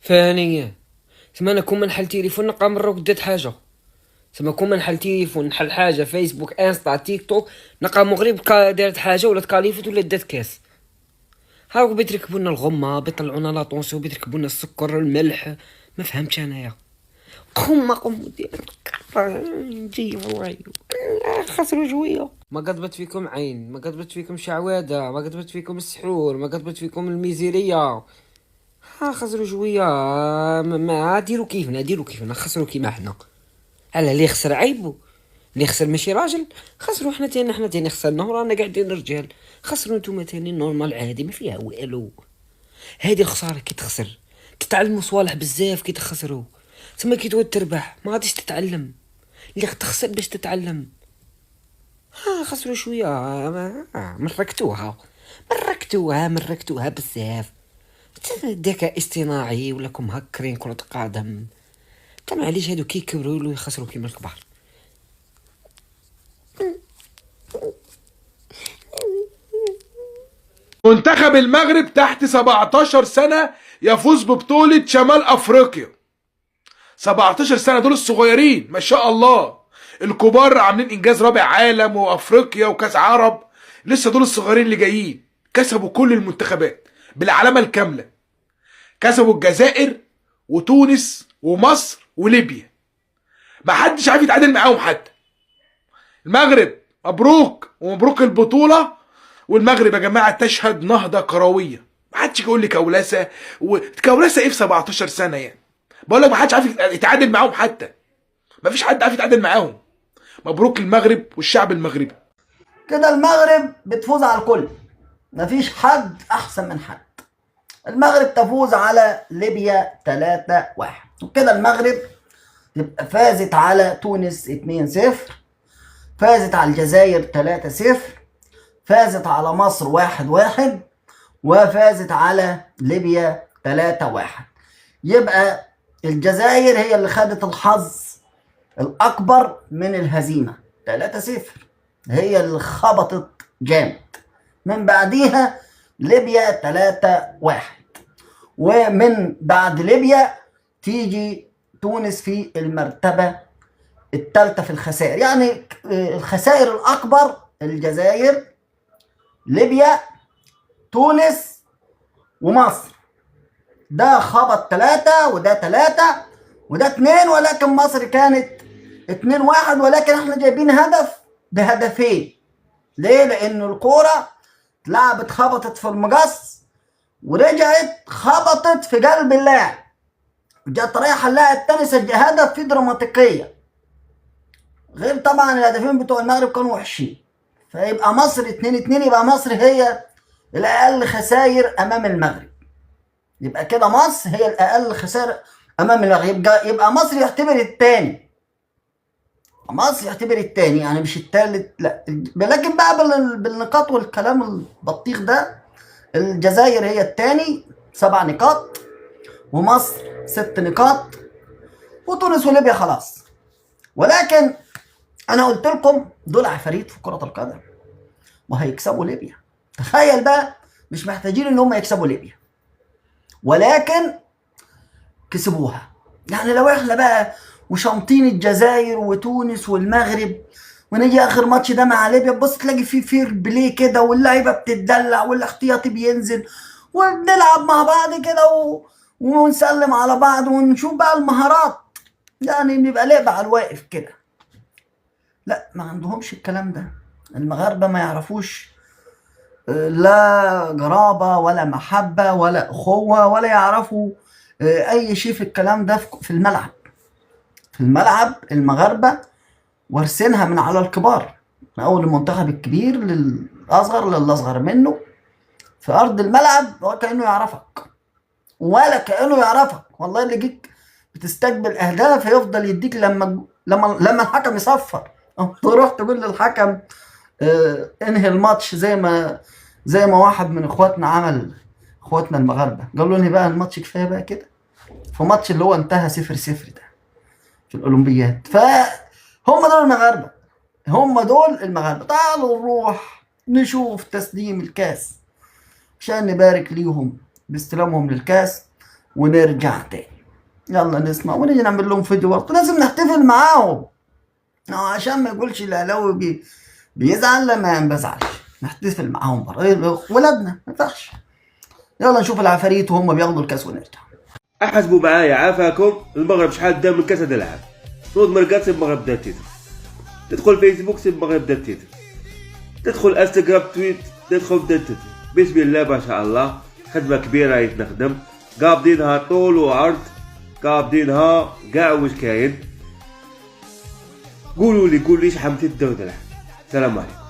ثانيا، ثم انا كون نحل تليفون نلقى مرة ودات حاجة. ثم كون نحل تليفون نحل حاجة فيسبوك انستا تيك توك نلقى مغرب دارت حاجة ولا تكاليفت ولا دات كاس. هاو بيتركبوا لنا الغمة، بيطلعونا لاطونسيون، بيتركبوا لنا السكر الملح. ما فهمتش انايا. قم ديالك نجي والله. خسروا شوية. ما قضبت فيكم عين، ما قضبت فيكم شعوذة، ما قضبت فيكم السحور، ما قضبت فيكم الميزيرية. خسروا شوية. ما ديروا كيفنا خسروا كيما حنا. على اللي يخسر عيبو، اللي يخسر ماشي راجل. خسروا حنا تاني خسرنا ورانا قاعدين رجال. خسروا نتوما تاني نورمال عادي ما فيها والو. هادي الخسارة كي تخسر تتعلموا صوالح بزاف، كي تخسروا ثم كي تعود تربح ما غاديش تتعلم. اللي تخسر باش تتعلم. خسروا شوية. مركتوها بزاف. الذكاء الاصطناعي ولكم هكرين كرة قدم. معليش هادو كي يكبروا يولوا يخسروا كيما الكبار. منتخب المغرب تحت 17 سنة يفوز ببطولة شمال أفريقيا. 17 سنة دول الصغيرين ما شاء الله. الكبار عاملين إنجاز رابع عالم وأفريقيا وكاس عرب. لسه دول الصغيرين اللي جايين. كسبوا كل المنتخبات بالعلامة الكاملة. كسبوا الجزائر وتونس ومصر وليبيا. ما حدش عارف يتعادل معاهم حتى. المغرب مبروك ومبروك البطولة. والمغرب يا جماعه تشهد نهضه كرويه. ما حدش يقول لي كولاسه وكولاسه ايه في 17 سنه يعني. بقول لك ما حدش عارف يتعادل معاهم حتى. ما فيش حد عارف يتعادل معاهم. مبروك المغرب والشعب المغربي. كده المغرب بتفوز على الكل، مفيش حد احسن من حد. المغرب تفوز على ليبيا 3-1، وكده المغرب تبقى فازت على تونس 2-0، فازت على الجزائر 3-0، فازت على مصر 1-1، وفازت على ليبيا 3-1. يبقى الجزائر هي اللي خدت الحظ الأكبر من الهزيمة 3-0، هي اللي خبطت جامد. من بعديها ليبيا 3-1، ومن بعد ليبيا تيجي تونس في المرتبة الثالثة في الخسائر. يعني الخسائر الأكبر الجزائر، ليبيا، تونس، ومصر. ده خبط 3 وده 3 وده 2، ولكن مصر كانت 2-1، ولكن احنا جايبين هدف بهدفين. ليه؟ لأن الكورة اتلعبت خبطت في المقص ورجعت خبطت في قلب اللاعب، جت رايحة اللاعب التاني سجل هدف في دراماتيكية. غير طبعا الهدفين بتوع المغرب كانوا وحشين. فيبقى مصر 2-2، يبقى مصر هي الأقل خسائر أمام المغرب. يبقى كده مصر هي الأقل خسائر أمام المغرب. يبقى مصر يعتبر الثاني. مصر يعتبر الثاني يعني مش الثالث، لا. لكن بقى بالنقاط والكلام البطيخ ده، الجزائر هي الثاني 7 نقاط، ومصر 6 نقاط، وتونس وليبيا خلاص. ولكن أنا قلت لكم دول عفاريت في كرة القدم وهيكسبوا ليبيا. تخيل بقى، مش محتاجين ان هم يكسبوا ليبيا ولكن كسبوها. يعني لو احنا بقى وشامطين الجزائر وتونس والمغرب، ونيجي اخر ماتش ده مع ليبيا، بص تلاقي فيه فير بلاي كده، واللعيبه بتتدلع والاحتياطي بينزل وبنلعب مع بعض كده ونسلم على بعض ونشوف بقى المهارات. يعني بيبقى لعب على الواقف كده. لا، ما عندهمش الكلام ده. المغاربه ما يعرفوش لا جرابة ولا محبة ولا أخوة، ولا يعرفوا أي شيء في الكلام ده. في الملعب، في الملعب المغاربة وارثينها من على الكبار، من أول المنتخب الكبير للأصغر للأصغر منه. في أرض الملعب هو كأنه يعرفك ولا كأنه يعرفك. والله اللي جيك بتستقبل أهداف يفضل يديك لما الحكم يصفر تروح تقول للحكم انهي الماتش، زي ما واحد من اخواتنا عمل. اخواتنا المغاربه قالوا انهي بقى الماتش، كفايه بقى كده. في ماتش اللي هو انتهى 0-0 ده في الاولمبياد. فهم دول المغاربه، هم دول المغاربه. تعالوا نروح نشوف تسليم الكاس عشان نبارك ليهم باستلامهم للكاس، ونرجع تاني. يلا نسمع ونيجي نعمل لهم فيديو برضه، لازم نحتفل معاهم عشان ما يقولش الاهلاوي بيزعل. لما ما بزعلش، نحتفل معاهم برضه ولادنا، ما ينفعش. يلا نشوف العفاريت وهم بياخدوا الكاس ونرجع. احسبوا معايا عافاكم. المغرب شحال دا من كاس هاد العام. نوض مرقات سيب المغرب دا تيتر، تدخل فيسبوك سيب المغرب دا تيتر، تدخل انستغرام تويت تدخل دا تيتر. بسم الله ما شاء الله، خدمه كبيره يتنخدم، قابضينها طول وعرض، قابضينها كاع واش كاين. قولوا لي شحال من تدور العام. السلام عليكم.